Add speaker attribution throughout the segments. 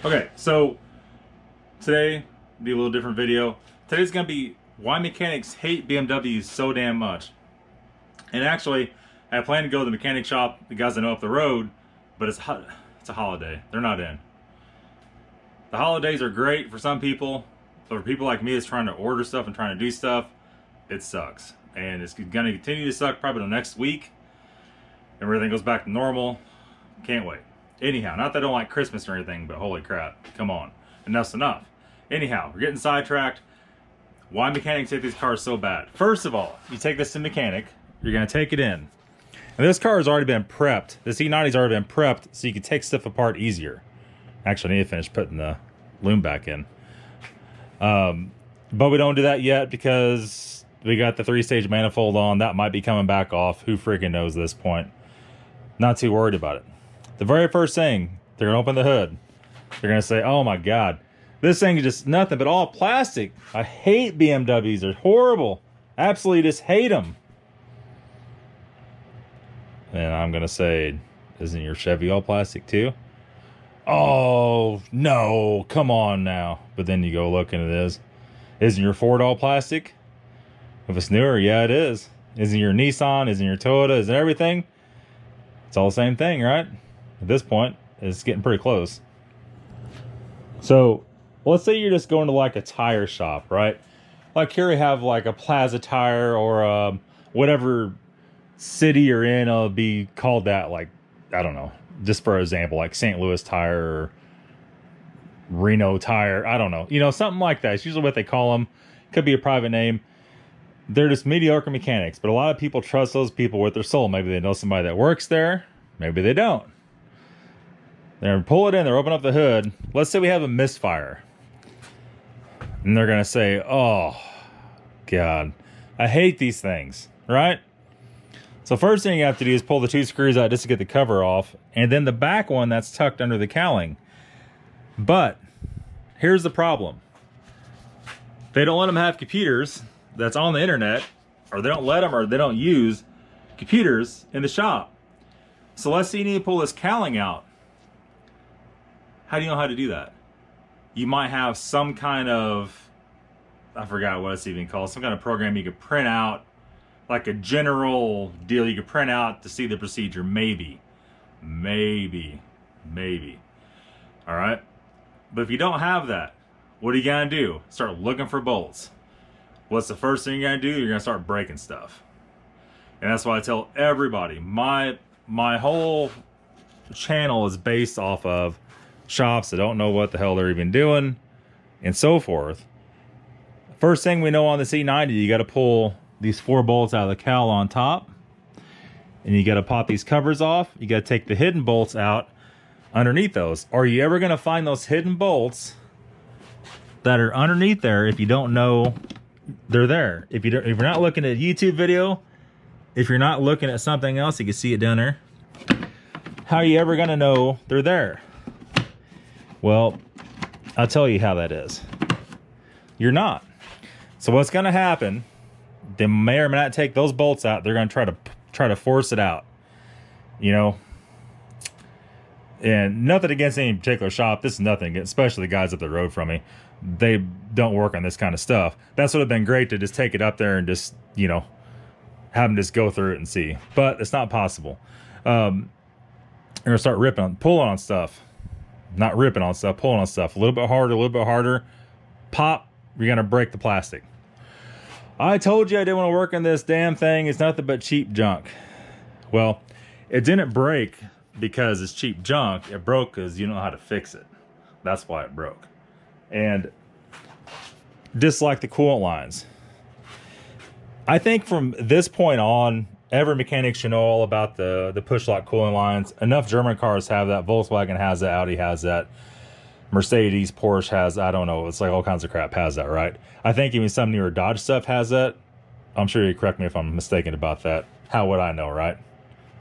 Speaker 1: Okay, so today, be a little different video. Today's gonna be why mechanics hate BMWs so damn much. And actually, I plan to go to the mechanic shop, the guys I know up the road, but it's a holiday. They're not in. The holidays are great for some people, but for people like me that's trying to order stuff and trying to do stuff, it sucks. And it's gonna continue to suck probably the next week. And everything goes back to normal. Can't wait. Anyhow, not that I don't like Christmas or anything, but holy crap, come on. Enough's enough. Anyhow, we're getting sidetracked. Why mechanics hate these cars so bad? First of all, you take this to mechanic, you're gonna take it in. And this car has already been prepped. This E90's already been prepped so you can take stuff apart easier. Actually, I need to finish putting the loom back in. But we don't do that yet because we got the 3-stage manifold on. That might be coming back off. Who freaking knows at this point? Not too worried about it. The very first thing, they're gonna open the hood. They're gonna say, oh my God, this thing is just nothing but all plastic. I hate BMWs, they're horrible. Absolutely just hate them. And I'm gonna say, isn't your Chevy all plastic too? Oh, no, come on now. But then you go look into this. Isn't your Ford all plastic? If it's newer, yeah, it is. Isn't your Nissan, isn't your Toyota, isn't everything? It's all the same thing, right? At this point, it's getting pretty close. So, let's say you're just going to like a tire shop, right? Like here we have like a Plaza Tire or whatever city you're in, it'll be called that, like, I don't know, just for example, like St. Louis Tire or Reno Tire, I don't know. You know, something like that. It's usually what they call them. Could be a private name. They're just mediocre mechanics, but a lot of people trust those people with their soul. Maybe they know somebody that works there. Maybe they don't. They're going to pull it in. They're open up the hood. Let's say we have a misfire. And they're going to say, oh, God, I hate these things, right? So first thing you have to do is pull the 2 screws out just to get the cover off. And then the back one that's tucked under the cowling. But here's the problem. They don't let them have computers that's on the internet, or they don't let them, or they don't use computers in the shop. So let's say you need to pull this cowling out. How do you know how to do that? You might have some kind of, I forgot what it's even called, some kind of program you could print out, like a general deal you could print out to see the procedure. Maybe. All right. But if you don't have that, what are you gonna do? Start looking for bolts. What's the first thing you're gonna do? You're gonna start breaking stuff. And that's why I tell everybody, my whole channel is based off of shops that don't know what the hell they're even doing and so forth. First thing we know on the C90, you got to pull these 4 bolts out of the cowl on top, and you got to pop these covers off. You got to take the hidden bolts out underneath those. Are you ever going to find those hidden bolts that are underneath there if you don't know they're there? If you're not looking at a YouTube video, if you're not looking at something else, you can see it down there. How are you ever going to know they're there? Well, I'll tell you how that is. You're not. So what's going to happen, they may or may not take those bolts out. They're going to try to force it out. You know? And nothing against any particular shop. This is nothing against, especially the guys up the road from me. They don't work on this kind of stuff. That's would have been great to just take it up there and just, you know, have them just go through it and see. But it's not possible. You're going to start pulling on stuff. Not ripping on stuff, pulling on stuff. A little bit harder. Pop, you're going to break the plastic. I told you I didn't want to work on this damn thing. It's nothing but cheap junk. Well, it didn't break because it's cheap junk. It broke because you don't know how to fix it. That's why it broke. And just like the coolant lines. I think from this point on, every mechanic should know all about the push lock coolant lines. Enough German cars have that. Volkswagen has that. Audi has that. Mercedes, Porsche has, I don't know. It's like all kinds of crap has that, right? I think even some newer Dodge stuff has that. I'm sure you correct me if I'm mistaken about that. How would I know, right?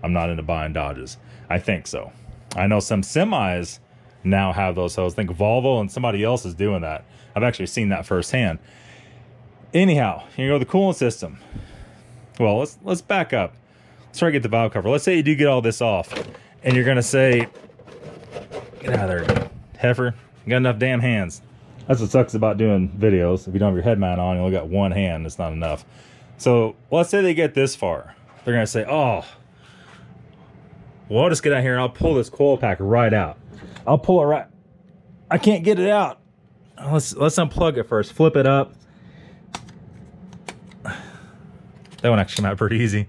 Speaker 1: I'm not into buying Dodges. I think so. I know some semis now have those. So I think Volvo and somebody else is doing that. I've actually seen that firsthand. Anyhow, here you go, the coolant system. Well, let's back up. Let's try to get the valve cover. Let's say you do get all this off, and you're gonna say, get out of there, heifer. You got enough damn hands. That's what sucks about doing videos. If you don't have your head mount on, you only got one hand. It's not enough. So let's say they get this far. They're gonna say, oh, well, I'll just get out here and I'll pull this coil pack right out. I'll pull it right. I can't get it out. Let's unplug it first. Flip it up. That one actually came out pretty easy.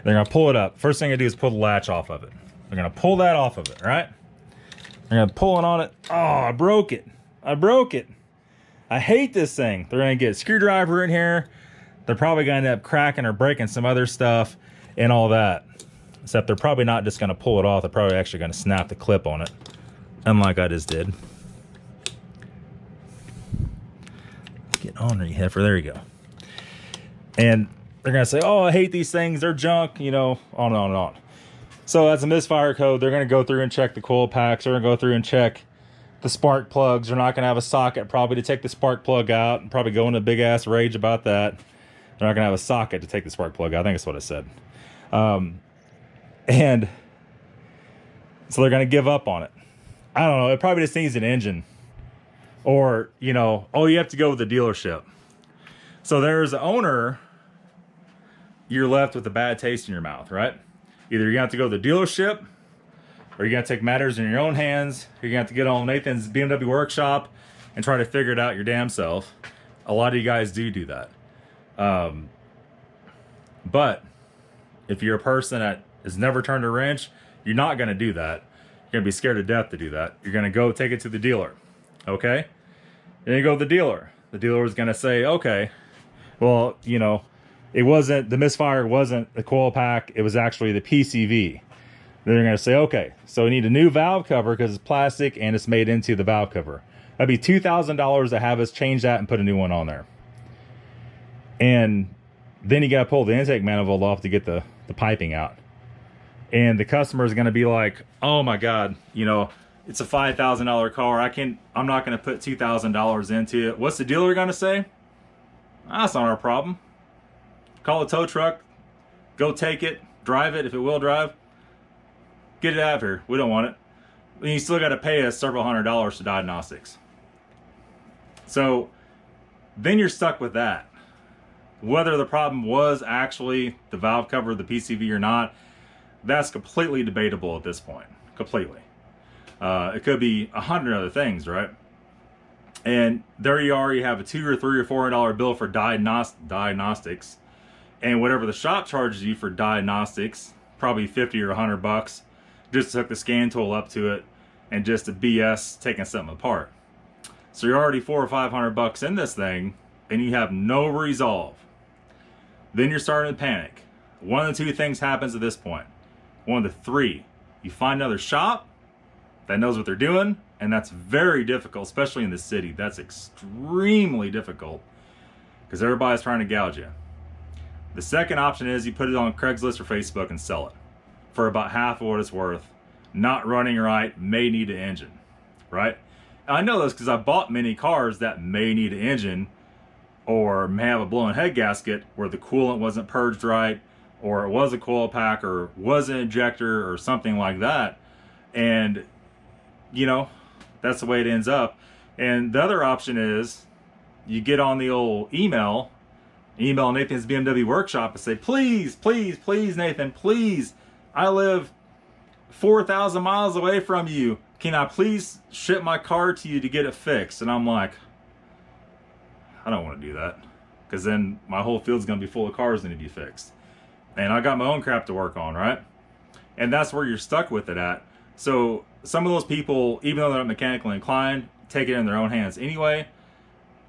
Speaker 1: They're gonna pull it up. First thing I do is pull the latch off of it. They're gonna pull that off of it, right? They're gonna pull it on it. Oh, I broke it. I broke it. I hate this thing. They're gonna get a screwdriver in here. They're probably gonna end up cracking or breaking some other stuff and all that. Except they're probably not just gonna pull it off. They're probably actually gonna snap the clip on it. Unlike I just did. Get on there, you heifer. There you go. And they're gonna say, oh, I hate these things. They're junk, you know, on and on and on. So that's a misfire code. They're gonna go through and check the coil packs. They're gonna go through and check the spark plugs. They're not gonna have a socket probably to take the spark plug out, and probably go into a big ass rage about that. They're not gonna have a socket to take the spark plug out. I think that's what I said. And so they're gonna give up on it. I don't know. It probably just needs an engine, or you know, oh, you have to go with the dealership. So there's the owner. You're left with a bad taste in your mouth, right? Either you're gonna have to go to the dealership, or you're gonna take matters in your own hands. You're gonna have to get on Nathan's BMW Workshop and try to figure it out your damn self. A lot of you guys do that. But if you're a person that has never turned a wrench, you're not gonna do that. You're gonna be scared to death to do that. You're gonna go take it to the dealer, okay? Then you go to the dealer. The dealer is gonna say, okay, well, you know, it wasn't, the misfire wasn't the coil pack, it was actually the PCV. They're gonna say, okay, so we need a new valve cover because it's plastic and it's made into the valve cover. That'd be $2,000 to have us change that and put a new one on there. And then you gotta pull the intake manifold off to get the piping out. And the customer is gonna be like, oh my God, you know, it's a $5,000 car. I'm not gonna put $2,000 into it. What's the dealer gonna say? That's not our problem. Call a tow truck, go take it, drive it if it will drive, get it out of here. We don't want it. And you still got to pay us several $100s to diagnostics. So then you're stuck with that. Whether the problem was actually the valve cover, the PCV or not, that's completely debatable at this point. Completely. It could be 100 other things, right? And there you are, you have a $200 or $300 or $400 bill for diagnostics. And whatever the shop charges you for diagnostics, probably 50 or 100 bucks, just to hook the scan tool up to it and just to BS taking something apart. So you're already 400 or 500 bucks in this thing and you have no resolve. Then you're starting to panic. One of the two things happens at this point. One of the three. You find another shop that knows what they're doing, and that's very difficult, especially in the city. That's extremely difficult because everybody's trying to gouge you. The second option is you put it on Craigslist or Facebook and sell it for about half of what it's worth. Not running right, may need an engine, right? And I know this because I bought many cars that may need an engine or may have a blown head gasket where the coolant wasn't purged right, or it was a coil pack, or was an injector or something like that. And, you know, that's the way it ends up. And the other option is you get on the old email Nathan's BMW Workshop and say, please, please, please, Nathan, please, I live 4,000 miles away from you. Can I please ship my car to you to get it fixed? And I'm like, I don't want to do that, because then my whole field's going to be full of cars that need to be fixed. And I got my own crap to work on, right? And that's where you're stuck with it at. So some of those people, even though they're not mechanically inclined, take it in their own hands anyway.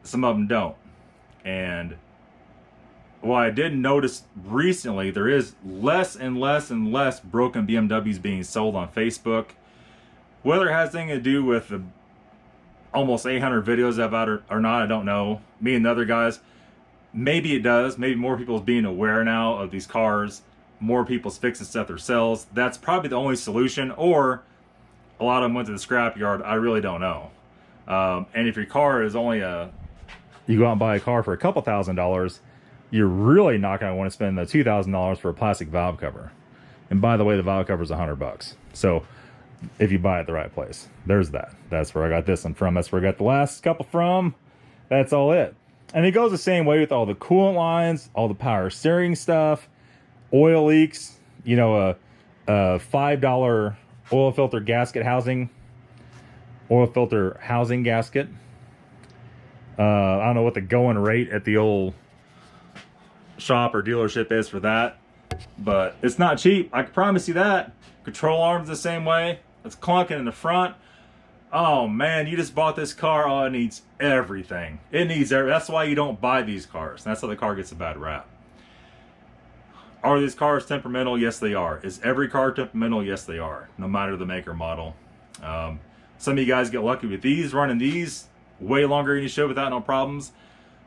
Speaker 1: Some of them don't. And well, I did notice recently there is less and less and less broken BMWs being sold on Facebook. Whether it has anything to do with the almost 800 videos I've had or not, I don't know. Me and the other guys, maybe it does. Maybe more people is being aware now of these cars. More people's fixing stuff themselves. That's probably the only solution. Or a lot of them went to the scrapyard. I really don't know. And if your car is only you go out and buy a car for a couple $1,000s, you're really not going to want to spend the $2,000 for a plastic valve cover. And by the way, the valve cover is $100 bucks. So if you buy it at the right place. There's that. That's where I got this one from. That's where I got the last couple from. That's all it. And it goes the same way with all the coolant lines, all the power steering stuff, oil leaks, you know, a $5 oil filter gasket housing, oil filter housing gasket. I don't know what the going rate at the old shop or dealership is for that, but it's not cheap. I can promise you that. Control arms the same way. It's clunking in the front. Oh man, you just bought this car. Oh, it needs everything. It needs everything. That's why you don't buy these cars. That's how the car gets a bad rap. Are these cars temperamental? Yes, they are. Is every car temperamental? Yes, they are. No matter the make or model. Some of you guys get lucky with these, running these way longer than you should without no problems.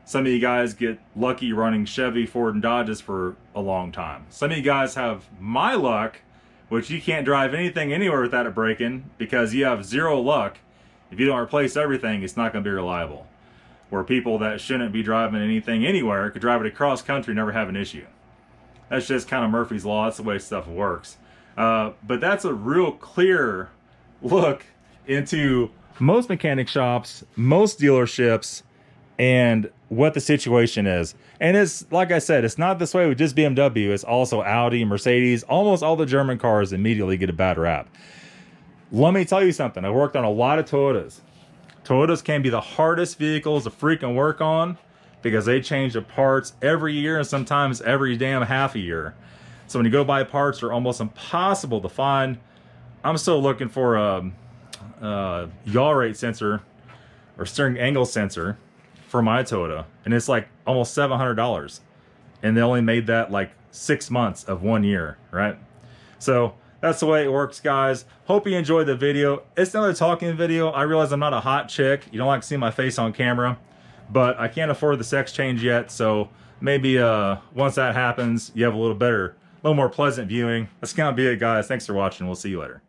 Speaker 1: Some of you guys get lucky running Chevy, Ford, and Dodges for a long time. Some of you guys have my luck, which you can't drive anything anywhere without it breaking because you have zero luck. If you don't replace everything, it's not going to be reliable. Where people that shouldn't be driving anything anywhere could drive it across country and never have an issue. That's just kind of Murphy's Law. That's the way stuff works. But that's a real clear look into most mechanic shops, most dealerships, and what the situation is. And it's, like I said, it's not this way with just BMW. It's also Audi, Mercedes. Almost all the German cars immediately get a bad rap. Let me tell you something. I worked on a lot of Toyotas. Toyotas can be the hardest vehicles to freaking work on because they change the parts every year and sometimes every damn half a year. So when you go buy parts, they're almost impossible to find. I'm still looking for a yaw rate sensor or steering angle sensor for my Toyota, and it's like almost $700, and they only made that like 6 months of 1 year, right? So that's the way it works, guys. Hope you enjoyed the video. It's another talking video. I realize I'm not a hot chick. You don't like to see my face on camera, but I can't afford the sex change yet, so maybe once that happens, you have a little more pleasant viewing. That's gonna be it, guys. Thanks for watching. We'll see you later.